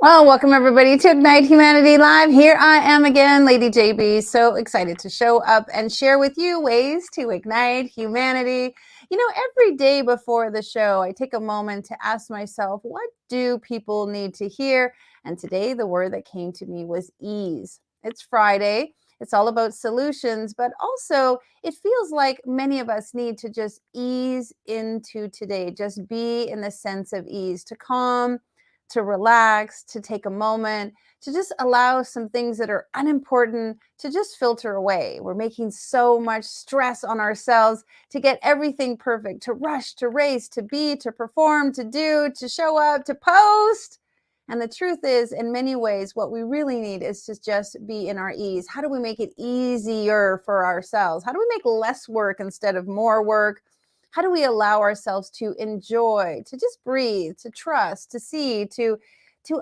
Well, welcome everybody to Ignite Humanity Live. Here I am again, Lady JB. So excited to show up and share with you ways to ignite humanity. You know, every day before the show, I take a moment to ask myself, what do people need to hear? And today, the word that came to me was ease. It's Friday. It's all about solutions, but also it feels like many of us need to just ease into today, just be in the sense of ease, to calm, to relax, to take a moment, to just allow some things that are unimportant to just filter away. We're making so much stress on ourselves to get everything perfect, to rush, to race, to be, to perform, to do, to show up, to post. And the truth is, in many ways, what we really need is to just be in our ease. How do we make it easier for ourselves? How do we make less work instead of more work? How do we allow ourselves to enjoy, to just breathe, to trust, to see, to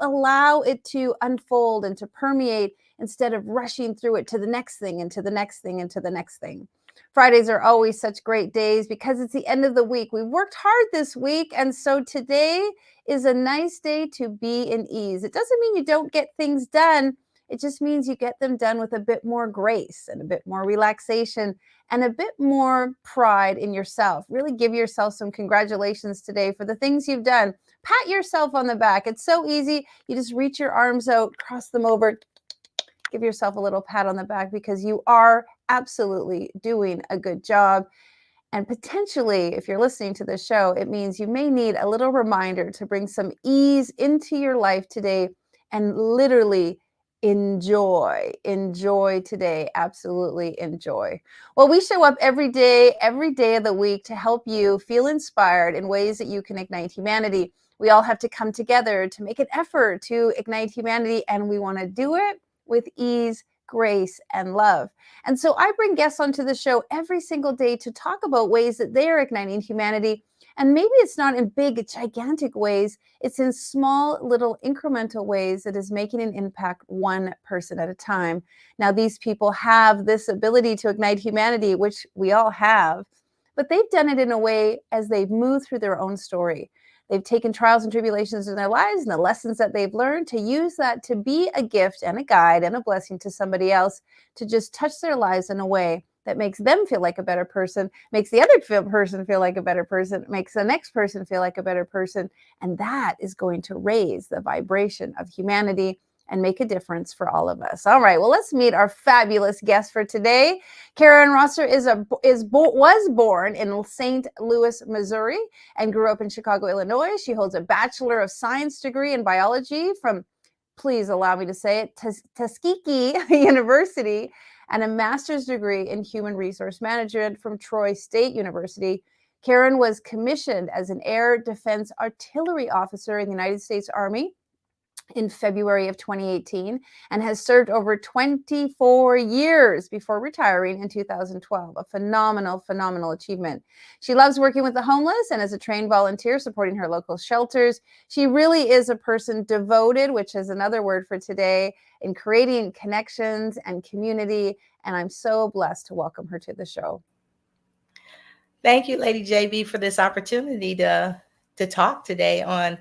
allow it to unfold and to permeate instead of rushing through it to the next thing and to the next thing and to the next thing? Fridays are always such great days because it's the end of the week. We've worked hard this week, and so today is a nice day to be in ease. It doesn't mean you don't get things done. It just means you get them done with a bit more grace and a bit more relaxation and a bit more pride in yourself. Really give yourself some congratulations today for the things you've done. Pat yourself on the back. It's so easy. You just reach your arms out, cross them over, give yourself a little pat on the back because you are absolutely doing a good job. And potentially, if you're listening to this show, it means you may need a little reminder to bring some ease into your life today and literally enjoy today. Absolutely enjoy. Well, we show up every day of the week to help you feel inspired in ways that you can ignite humanity. We all have to come together to make an effort to ignite humanity, and we want to do it with ease, grace, and love. And so I bring guests onto the show every single day to talk about ways that they are igniting humanity. And maybe it's not in big, gigantic ways. It's in small, little, incremental ways that is making an impact one person at a time. Now, these people have this ability to ignite humanity, which we all have, but they've done it in a way as they've moved through their own story. They've taken trials and tribulations in their lives and the lessons that they've learned to use that to be a gift and a guide and a blessing to somebody else, to just touch their lives in a way that makes them feel like a better person, makes the other person feel like a better person, makes the next person feel like a better person. And that is going to raise the vibration of humanity and make a difference for all of us. All right, well, let's meet our fabulous guest for today. Karen Rosser was born in St. Louis, Missouri, and grew up in Chicago, Illinois. She holds a Bachelor of Science degree in biology from, please allow me to say it, Tuskegee University, and a master's degree in human resource management from Troy State University. Karen was commissioned as an air defense artillery officer in the United States Army in February of 2018 and has served over 24 years before retiring in 2012. A phenomenal achievement. She loves working with the homeless and as a trained volunteer supporting her local shelters. She really is a person devoted, which is another word for today, in creating connections and community. And I'm so blessed to welcome her to the show. Thank you, Lady JB, for this opportunity to talk today on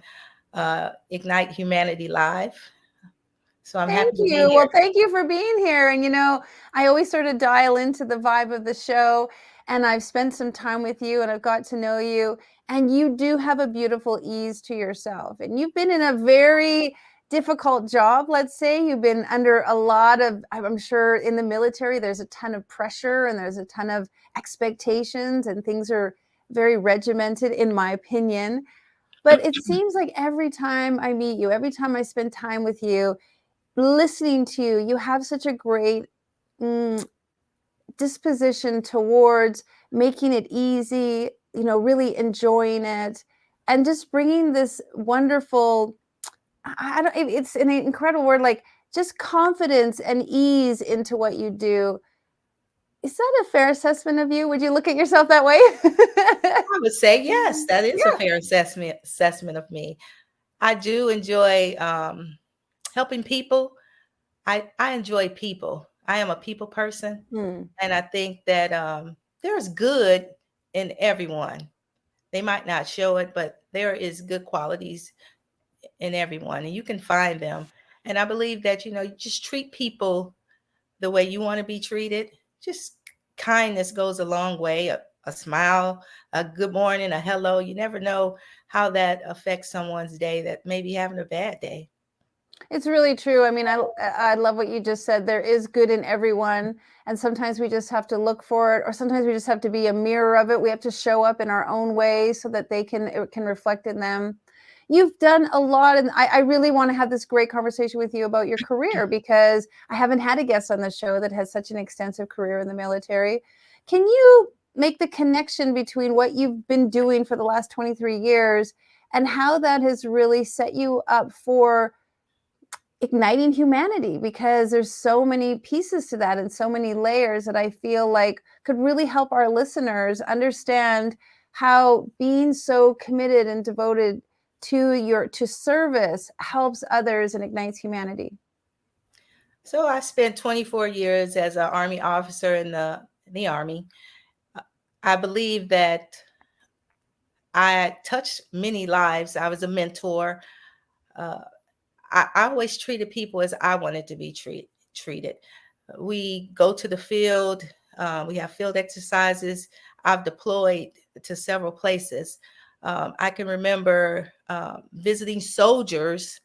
Ignite Humanity Live. So I'm happy to be here. Well, thank you for being here. And, you know, I always sort of dial into the vibe of the show, and I've spent some time with you and I've got to know you, and you do have a beautiful ease to yourself. And you've been in a very difficult job, let's say. You've been under a lot of, I'm sure in the military, there's a ton of pressure and there's a ton of expectations, and things are very regimented, in my opinion. But it seems like every time I meet you, every time I spend time with you, listening to you, you have such a great disposition towards making it easy, you know, really enjoying it, and just bringing this wonderful, it's an incredible word, like just confidence and ease into what you do. Is that a fair assessment of you? Would you look at yourself that way? I would say yes, that is a fair assessment of me. I do enjoy helping people. I enjoy people. I am a people person. And I think that there's good in everyone. They might not show it, but there is good qualities in everyone, and you can find them. And I believe that, you just treat people the way you want to be treated. Just kindness goes a long way. A smile, a good morning, a hello. You never know how that affects someone's day that may be having a bad day. It's really true. I mean, I love what you just said. There is good in everyone, and sometimes we just have to look for it, or sometimes we just have to be a mirror of it. We have to show up in our own way so that it can reflect in them. You've done a lot, and I really want to have this great conversation with you about your career, because I haven't had a guest on the show that has such an extensive career in the military. Can you make the connection between what you've been doing for the last 23 years and how that has really set you up for igniting humanity? Because there's so many pieces to that and so many layers that I feel like could really help our listeners understand how being so committed and devoted to service helps others and ignites humanity. So I spent 24 years as an Army officer in the Army. I believe that I touched many lives. I was a mentor. Uh, I always treated people as I wanted to be treated. We go to the field. We have field exercises. I've deployed to several places. I can remember visiting soldiers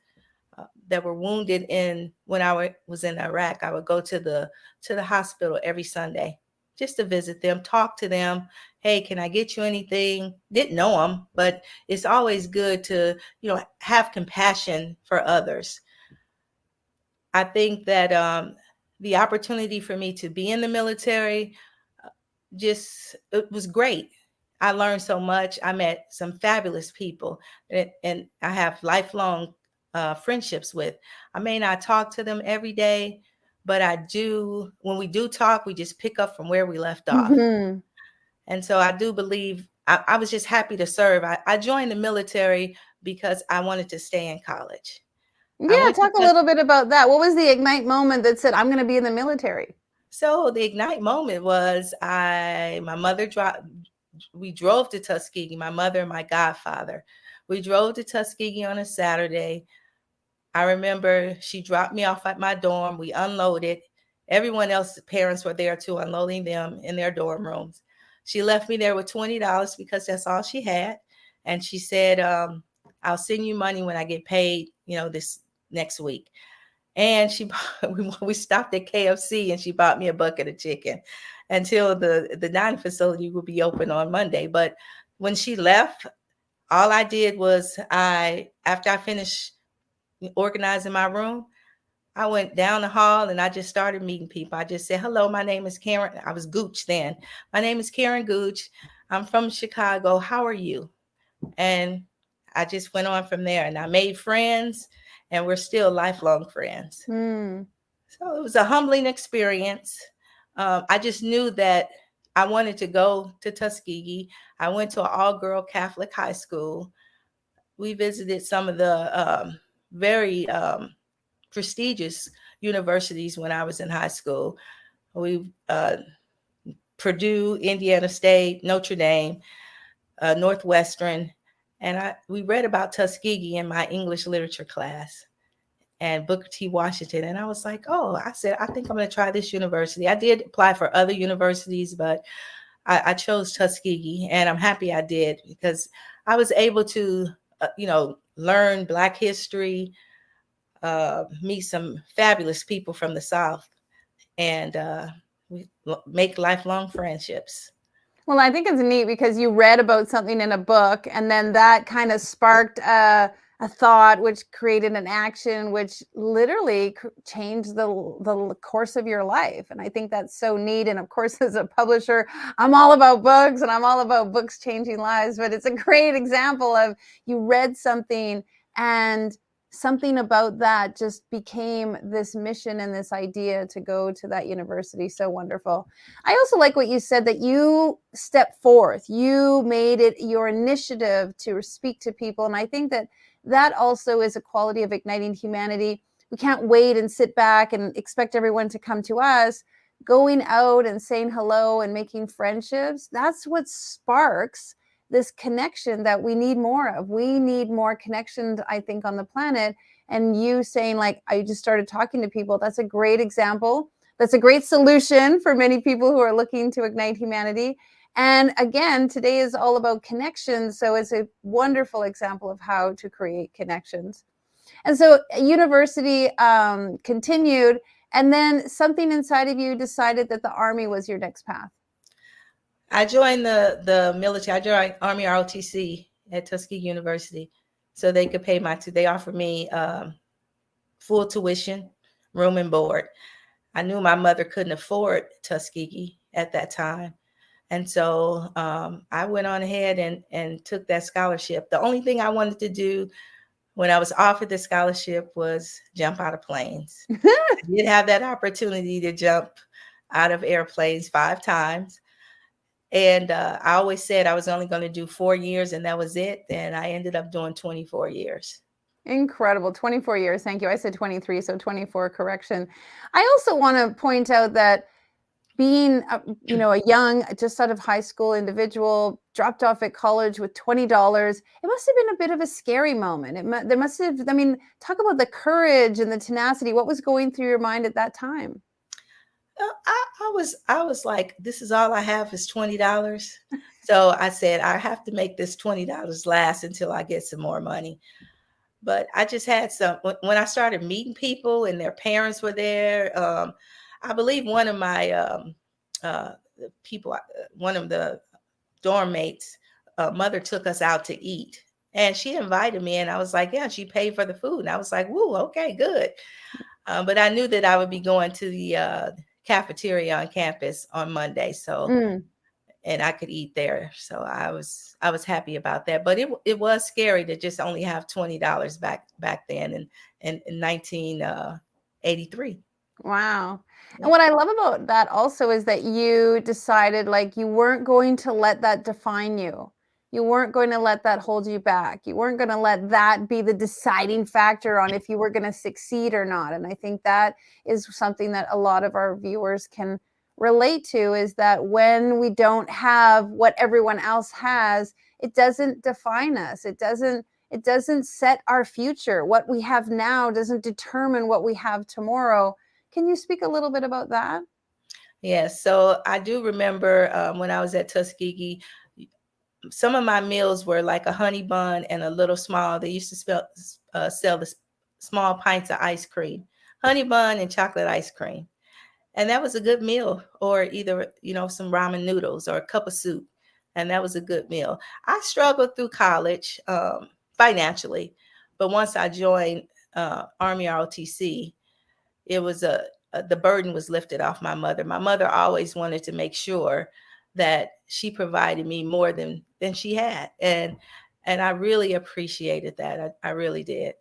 that were wounded when I was in Iraq. I would go to the hospital every Sunday just to visit them, talk to them. Hey, can I get you anything? Didn't know them, but it's always good to, have compassion for others. I think that the opportunity for me to be in the military, it was great. I learned so much. I met some fabulous people, and I have lifelong friendships with. I may not talk to them every day, but I do. When we do talk, we just pick up from where we left off. Mm-hmm. And so I do believe I was just happy to serve. I joined the military because I wanted to stay in college. I Yeah, went to talk a little bit about that. What was the ignite moment that said, I'm going to be in the military? So the ignite moment was we drove to Tuskegee, my mother and my godfather. We drove to Tuskegee on a Saturday. I remember she dropped me off at my dorm. We unloaded. Everyone else's parents were there too, unloading them in their dorm rooms. She left me there with $20 because that's all she had. And she said, I'll send you money when I get paid, this next week. And we stopped at KFC and she bought me a bucket of chicken until the dining facility would be open on Monday. But when she left, all I did was after I finished organizing my room, I went down the hall and I just started meeting people. I just said, hello, my name is Karen. I was Gooch then. My name is Karen Gooch. I'm from Chicago. How are you? And I just went on from there and I made friends and we're still lifelong friends. Mm. So it was a humbling experience. I just knew that I wanted to go to Tuskegee. I went to an all-girl Catholic high school. We visited some of the very prestigious universities when I was in high school. Purdue, Indiana State, Notre Dame, Northwestern, and we read about Tuskegee in my English literature class and Booker T. Washington. And I was like, I said, I think I'm going to try this university. I did apply for other universities, but I chose Tuskegee, and I'm happy I did because I was able to, learn Black history, meet some fabulous people from the South, and we make lifelong friendships. Well, I think it's neat because you read about something in a book, and then that kind of sparked a thought, which created an action, which literally changed the course of your life. And I think that's so neat. And of course, as a publisher, I'm all about books and I'm all about books changing lives. But it's a great example of you read something and something about that just became this mission and this idea to go to that university. So wonderful. I also like what you said, that you stepped forth, you made it your initiative to speak to people. And I think that also is a quality of igniting humanity. We can't wait and sit back and expect everyone to come to us. Going out and saying hello and making friendships, that's what sparks this connection that we need more of. We need more connections, I think, on the planet. And you saying, like, I just started talking to people, that's a great example. That's a great solution for many people who are looking to ignite humanity. And again, today is all about connections. So it's a wonderful example of how to create connections. And so university continued, and then something inside of you decided that the Army was your next path. I joined the military. I joined Army ROTC at Tuskegee University, so they could pay they offered me full tuition, room and board. I knew my mother couldn't afford Tuskegee at that time. And so I went on ahead and took that scholarship. The only thing I wanted to do when I was offered the scholarship was jump out of planes. I did have that opportunity to jump out of airplanes 5 times. And I always said I was only going to do 4 years and that was it. And I ended up doing 24 years. Incredible. 24 years. Thank you. I said 23, so 24, correction. I also want to point out that being a young, just out of high school individual, dropped off at college with $20, it must have been a bit of a scary moment. There must have, I mean, talk about the courage and the tenacity. What was going through your mind at that time? I was like, this is all I have is $20. So I said, I have to make this $20 last until I get some more money. But I just had when I started meeting people and their parents were there. I believe one of my people, one of the dorm mates, mother took us out to eat. And she invited me and I was like, yeah, she paid for the food. And I was like, woo, okay, good. But I knew that I would be going to the cafeteria on campus on Monday. So, and I could eat there. So I was happy about that. But it was scary to just only have $20 back then in 1983. Wow. And what I love about that also is that you decided, like, you weren't going to let that define you. You weren't going to let that hold you back. You weren't going to let that be the deciding factor on if you were going to succeed or not. And I think that is something that a lot of our viewers can relate to, is that when we don't have what everyone else has, it doesn't define us. It doesn't set our future. What we have now doesn't determine what we have tomorrow. Can you speak a little bit about that? Yes. So I do remember when I was at Tuskegee, some of my meals were like a honey bun and a little small. They used to sell the small pints of ice cream, honey bun and chocolate ice cream. And that was a good meal, or either, some ramen noodles or a cup of soup. And that was a good meal. I struggled through college financially, but once I joined Army ROTC, it was the burden was lifted off my mother. My mother always wanted to make sure that she provided me more than she had. And I really appreciated that. I really did.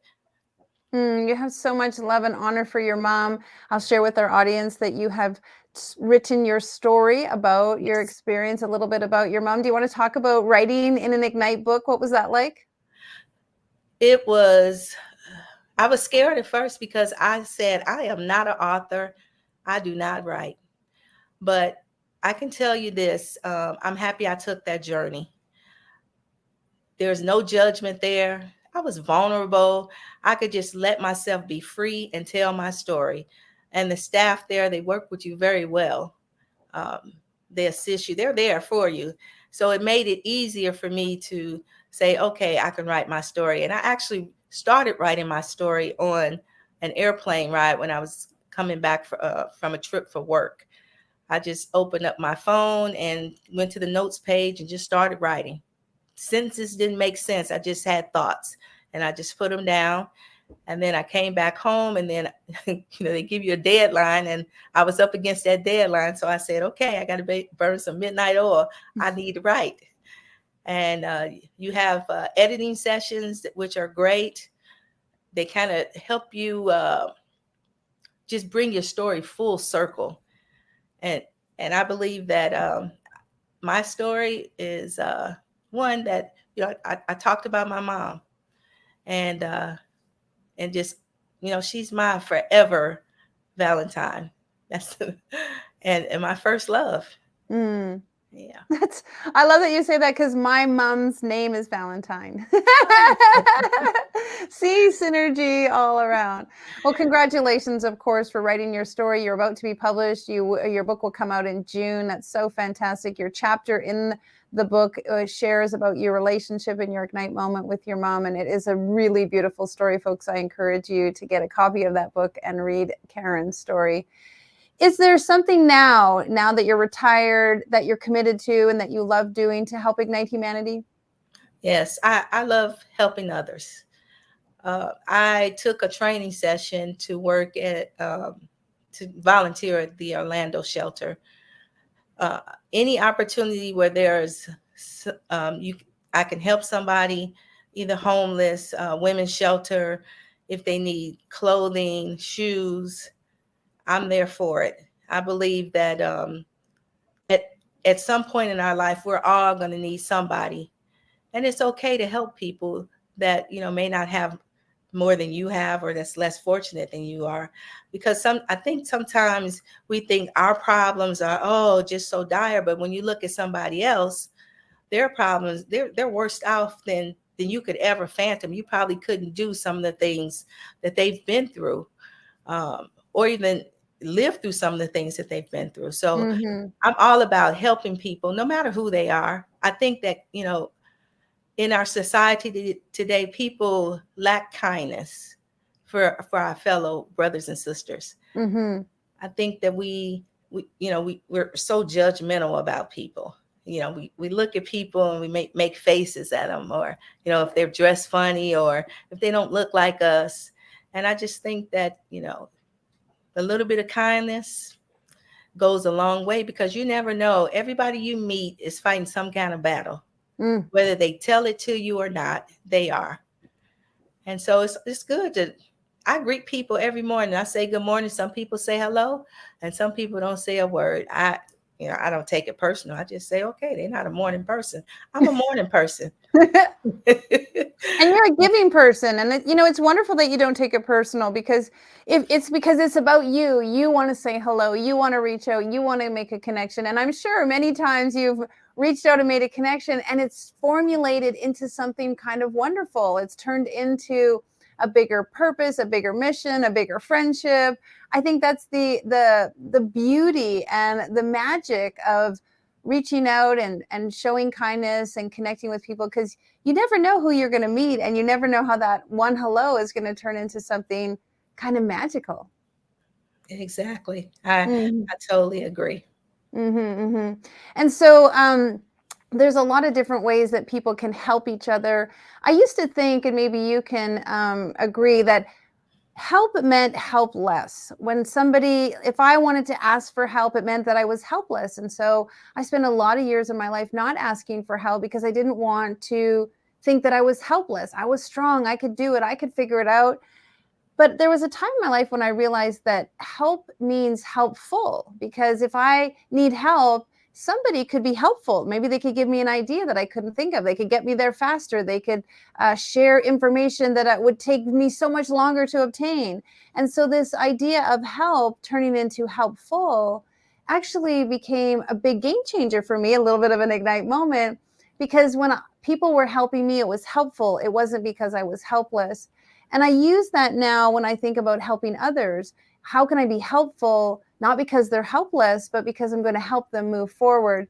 You have so much love and honor for your mom. I'll share with our audience that you have written your story about your experience, a little bit about your mom. Do you want to talk about writing in an Ignite book? What was that like? I was scared at first because I said, I am not an author. I do not write. But I can tell you this, I'm happy I took that journey. There's no judgment there. I was vulnerable. I could just let myself be free and tell my story. And the staff there, they work with you very well. They assist you. They're there for you. So it made it easier for me to say, okay, I can write my story. And I actually started writing my story on an airplane ride when I was coming back from a trip for work. I just opened up my phone and went to the notes page and just started writing. Sentences didn't make sense. I just had thoughts and I just put them down. And then I came back home and then, they give you a deadline and I was up against that deadline. So I said, okay, I got to burn some midnight oil. I need to write. And you have editing sessions, which are great. They kind of help you just bring your story full circle. And I believe that my story is one that, I talked about my mom and just, she's my forever Valentine. That's and my first love. Yeah. I love that you say that because my mom's name is Valentine. See, synergy all around. Well, congratulations, of course, for writing your story. You're about to be published. Your book will come out in June. That's so fantastic. Your chapter in the book shares about your relationship and your Ignite moment with your mom, and it is a really beautiful story, folks. I encourage you to get a copy of that book and read Karen's story. Is there something now that you're retired, that you're committed to and that you love doing to help ignite humanity? Yes, I love helping others. I took a training session to work to volunteer at the Orlando shelter. Uh, any opportunity where there's you, I can help somebody, either homeless, women's shelter, if they need clothing, shoes, I'm there for it. I believe that at at some point in our life, we're all going to need somebody, and it's okay to help people that may not have more than you have, or that's less fortunate than you are, because I think sometimes we think our problems are just so dire, but when you look at somebody else, their problems, they're worse off than you could ever phantom. You probably couldn't do some of the things that they've been through, or even live through some of the things that they've been through. So Mm-hmm. I'm all about helping people, no matter who they are. I think that in our society today, people lack kindness for our fellow brothers and sisters. Mm-hmm. I think that we're so judgmental about people. We look at people and we make faces at them, or if they're dressed funny, or if they don't look like us. And I just think that a little bit of kindness goes a long way, because you never know. Everybody you meet is fighting some kind of battle. Mm. Whether they tell it to you or not, they are. And so it's good to I greet people every morning. I say good morning. Some people say hello, and some people don't say a word. I don't take it personal. I just say, okay, they're not a morning person. I'm a morning person. And you're a giving person, and it's wonderful that you don't take it personal, because if it's because it's about you want to say hello, you want to reach out, you want to make a connection. And I'm sure many times you've reached out and made a connection, and it's formulated into something kind of wonderful. It's turned into a bigger purpose, a bigger mission, a bigger friendship. I think that's the beauty and the magic of reaching out and showing kindness and connecting with people, because you never know who you're going to meet, and you never know how that one hello is going to turn into something kind of magical. Exactly. I Mm-hmm. I totally agree. Mm-hmm, mm-hmm. And so there's a lot of different ways that people can help each other. I used to think, and maybe you can agree, that help meant helpless. If I wanted to ask for help, it meant that I was helpless. And so I spent a lot of years of my life not asking for help, because I didn't want to think that I was helpless. I was strong. I could do it. I could figure it out. But there was a time in my life when I realized that help means helpful, because if I need help, somebody could be helpful. Maybe they could give me an idea that I couldn't think of. They could get me there faster. They could share information that would take me so much longer to obtain. And so this idea of help turning into helpful actually became a big game changer for me, a little bit of an ignite moment, because when people were helping me, it was helpful. It wasn't because I was helpless. And I use that now when I think about helping others. How can I be helpful? Not because they're helpless, but because I'm going to help them move forward.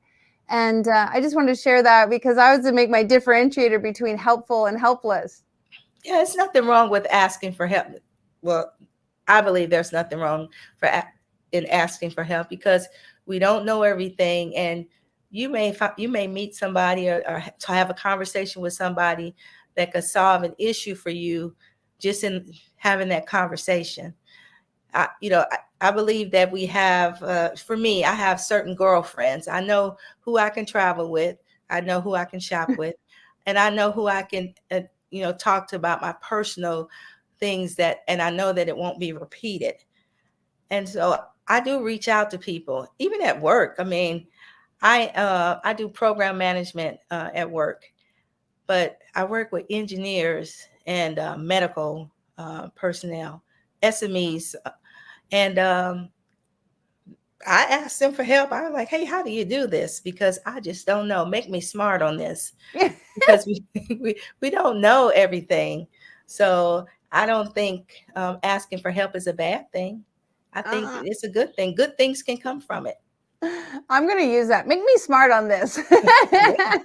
And I just wanted to share that, because I was to make my differentiator between helpful and helpless. Yeah, it's nothing wrong with asking for help. Well, I believe there's nothing wrong in asking for help, because we don't know everything, and you may meet somebody, or to have a conversation with somebody that could solve an issue for you just in having that conversation. I believe that we have, for me, I have certain girlfriends. I know who I can travel with. I know who I can shop with, and I know who I can, talk to about my personal things, and I know that it won't be repeated. And so I do reach out to people, even at work. I mean, I do program management at work, but I work with engineers and medical personnel, SMEs, and I asked them for help. I was like, hey, how do you do this? Because I just don't know. Make me smart on this. Because we we don't know everything. So I don't think asking for help is a bad thing. I think uh, it's a good thing. Good things can come from it. I'm going to use that. Make me smart on this. Yeah.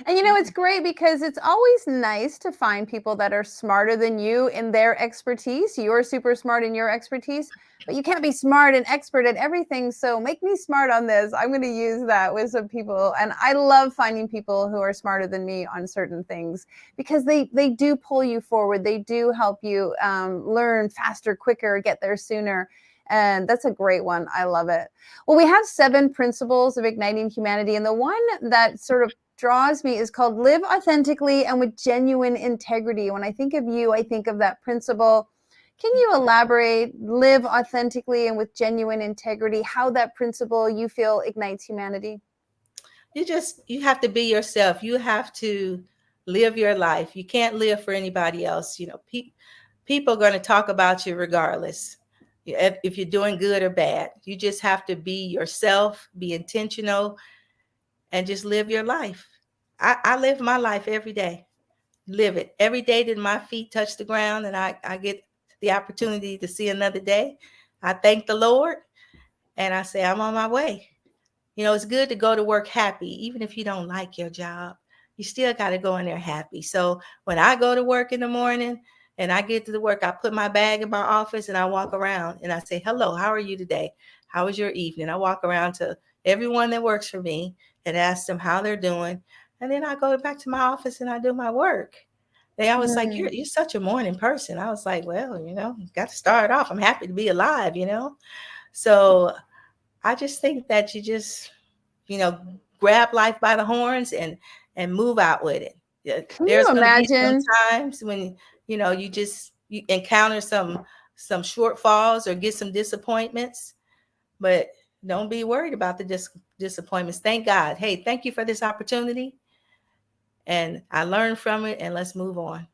And it's great because it's always nice to find people that are smarter than you in their expertise. You're super smart in your expertise, but you can't be smart and expert at everything. So make me smart on this. I'm going to use that with some people. And I love finding people who are smarter than me on certain things because they do pull you forward. They do help you learn faster, quicker, get there sooner. And that's a great one. I love it. Well, we have 7 principles of igniting humanity. And the one that sort of draws me is called live authentically and with genuine integrity. When I think of you, I think of that principle. Can you elaborate, live authentically and with genuine integrity, how that principle you feel ignites humanity? You have to be yourself. You have to live your life. You can't live for anybody else. People are going to talk about you regardless. If you're doing good or bad, you just have to be yourself, be intentional, and just live your life. I live my life every day. Live it. Every day that my feet touch the ground and I get the opportunity to see another day, I thank the Lord and I say, I'm on my way. It's good to go to work happy, even if you don't like your job. You still got to go in there happy. So when I go to work in the morning and I get to the work, I put my bag in my office and I walk around and I say, hello, how are you today? How was your evening? I walk around to everyone that works for me and ask them how they're doing. And then I go back to my office and I do my work. They always like, you're such a morning person. I was like, well, got to start off. I'm happy to be alive. So I just think that you know, grab life by the horns and move out with it. Can you There's going to be some imagine? times when you encounter some shortfalls or get some disappointments, but don't be worried about the disappointments. Thank God. Hey, thank you for this opportunity, and I learned from it, and let's move on.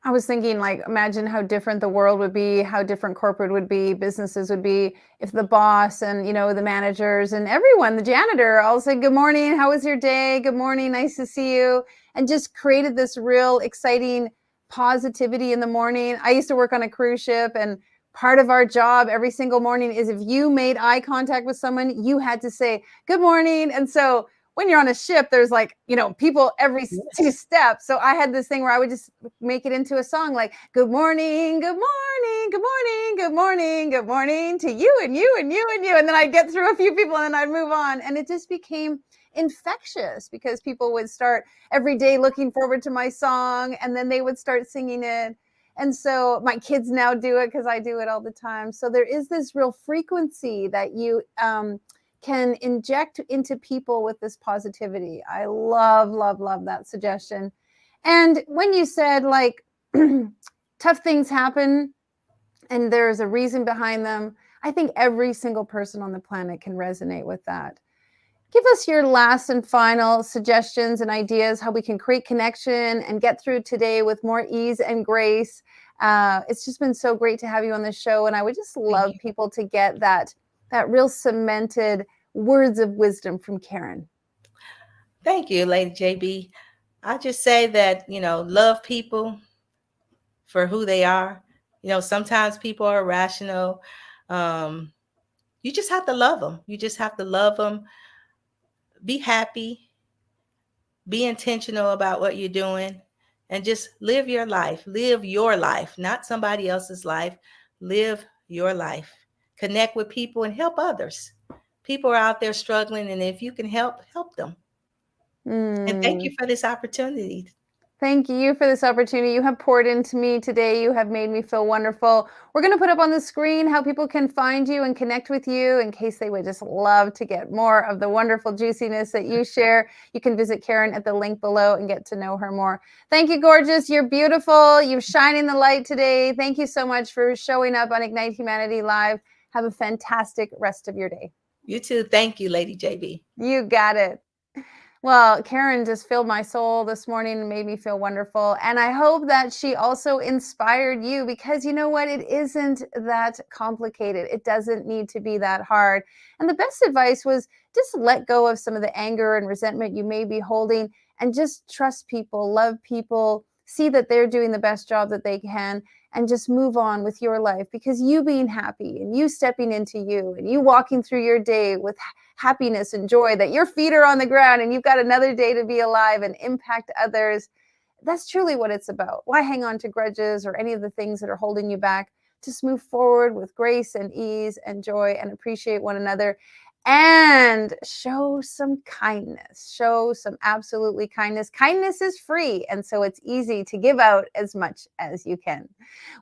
I was thinking, like, imagine how different the world would be, how different corporate would be, businesses would be if the boss and, the managers and everyone, the janitor, all said, good morning, how was your day? Good morning, nice to see you. And just created this real exciting positivity in the morning. I used to work on a cruise ship, and part of our job every single morning is if you made eye contact with someone, you had to say, good morning. And so when you're on a ship, there's like, people every 2 Yes. steps. So I had this thing where I would just make it into a song like, good morning, good morning, good morning, good morning, good morning to you and you and you and you. And then I'd get through a few people and then I'd move on. And it just became infectious because people would start every day looking forward to my song and then they would start singing it. And so my kids now do it because I do it all the time. So there is this real frequency that you can inject into people with this positivity. I love, love, love that suggestion. And when you said like tough things happen and there's a reason behind them, I think every single person on the planet can resonate with that. Give us your last and final suggestions and ideas how we can create connection and get through today with more ease and grace. It's just been so great to have you on the show, and I would just Thank love you. people to get that real cemented words of wisdom from Karen. Thank you, Lady JB. I just say that, love people for who they are. Sometimes people are irrational. Um, you just have to love them. You just have to love them. Be happy. Be intentional about what you're doing and just live your life. Live your life, not somebody else's life. Live your life. Connect with people and help others. People are out there struggling, and if you can help them. And thank you Mm. for this opportunity. Thank you for this opportunity. You have poured into me today. You have made me feel wonderful. We're going to put up on the screen how people can find you and connect with you in case they would just love to get more of the wonderful juiciness that you share. You can visit Karen at the link below and get to know her more. Thank you, gorgeous. You're beautiful. You're shining the light today. Thank you so much for showing up on Ignite Humanity Live. Have a fantastic rest of your day. You too. Thank you, Lady JB. You got it. Well, Karen just filled my soul this morning and made me feel wonderful. And I hope that she also inspired you, because you know what? It isn't that complicated. It doesn't need to be that hard. And the best advice was just let go of some of the anger and resentment you may be holding, and just trust people, love people, see that they're doing the best job that they can, and just move on with your life, because you being happy and you stepping into you and you walking through your day with happiness and joy, that your feet are on the ground and you've got another day to be alive and impact others. That's truly what it's about. Why hang on to grudges or any of the things that are holding you back? Just move forward with grace and ease and joy, and appreciate one another, and show some kindness. Show some absolutely kindness. Kindness is free, and so it's easy to give out as much as you can.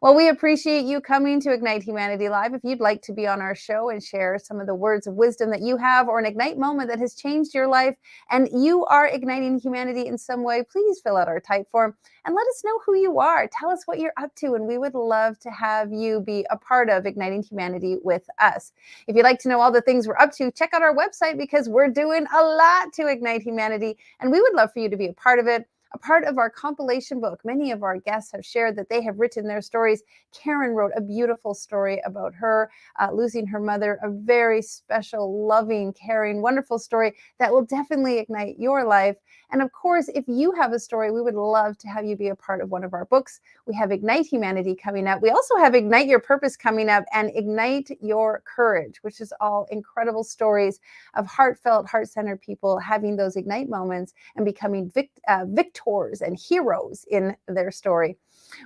Well, we appreciate you coming to Ignite Humanity Live. If you'd like to be on our show and share some of the words of wisdom that you have, or an Ignite moment that has changed your life, and you are igniting humanity in some way, please fill out our type form and let us know who you are. Tell us what you're up to, and we would love to have you be a part of Igniting Humanity with us. If you'd like to know all the things we're up to, check out our website, because we're doing a lot to ignite humanity, and we would love for you to be a part of it, a part of our compilation book. Many of our guests have shared that they have written their stories. Karen wrote a beautiful story about her losing her mother, a very special, loving, caring, wonderful story that will definitely ignite your life. And of course, if you have a story, we would love to have you be a part of one of our books. We have Ignite Humanity coming up. We also have Ignite Your Purpose coming up, and Ignite Your Courage, which is all incredible stories of heartfelt, heart-centered people having those Ignite moments and becoming victors and heroes in their story.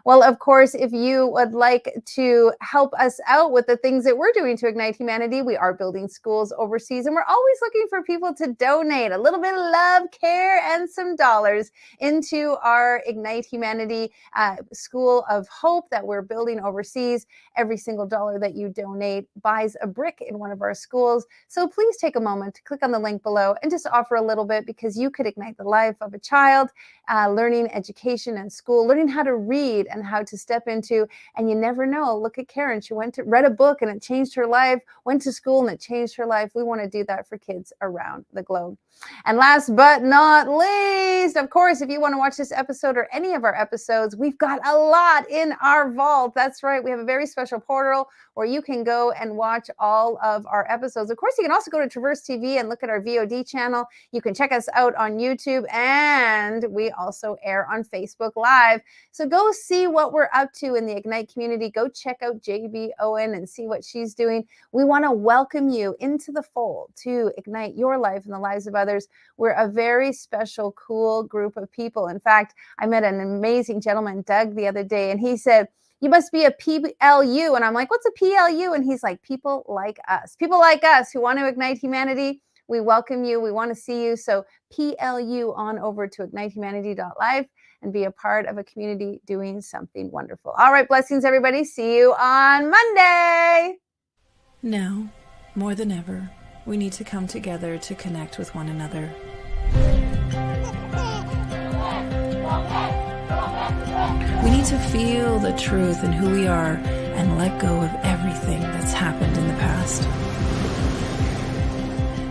Well, of course, if you would like to help us out with the things that we're doing to ignite humanity, we are building schools overseas, and we're always looking for people to donate a little bit of love, care, and some dollars into our Ignite Humanity School of Hope that we're building overseas. Every single dollar that you donate buys a brick in one of our schools. So please take a moment to click on the link below and just offer a little bit, because you could ignite the life of a child, learning education and school, learning how to read and how to step into, and you never know. Look at Karen. She read a book and it changed her life, went to school and it changed her life. We want to do that for kids around the globe. And last but not least, of course, if you want to watch this episode or any of our episodes, we've got a lot in our vault. That's right. We have a very special portal where you can go and watch all of our episodes. Of course, you can also go to Traverse TV and look at our VOD channel. You can check us out on YouTube, and we also air on Facebook Live. So go see what we're up to in the Ignite community. Go check out JB Owen and see what she's doing. We want to welcome you into the fold to ignite your life and the lives of others. We're a very special, cool group of people. In fact, I met an amazing gentleman, Doug, the other day, and he said, "You must be a PLU." And I'm like, "What's a PLU?" And he's like, "People like us who want to ignite humanity. We welcome you. We want to see you." So PLU on over to ignitehumanity.live and be a part of a community doing something wonderful. All right, blessings, everybody. See you on Monday. Now, more than ever, we need to come together to connect with one another. We need to feel the truth in who we are and let go of everything that's happened in the past.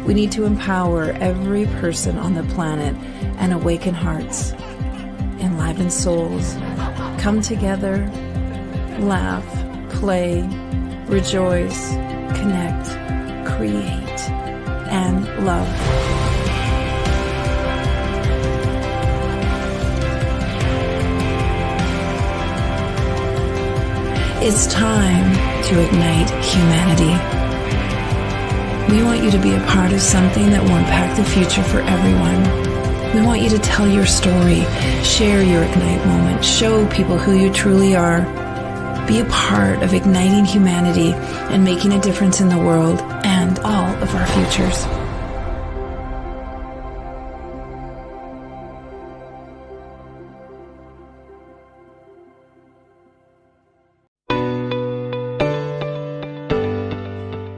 We need to empower every person on the planet and awaken hearts, enliven souls, come together, laugh, play, rejoice, connect, create, and love. It's time to ignite humanity. We want you to be a part of something that will impact the future for everyone. We want you to tell your story, share your Ignite moment, show people who you truly are. Be a part of igniting humanity and making a difference in the world and all of our futures.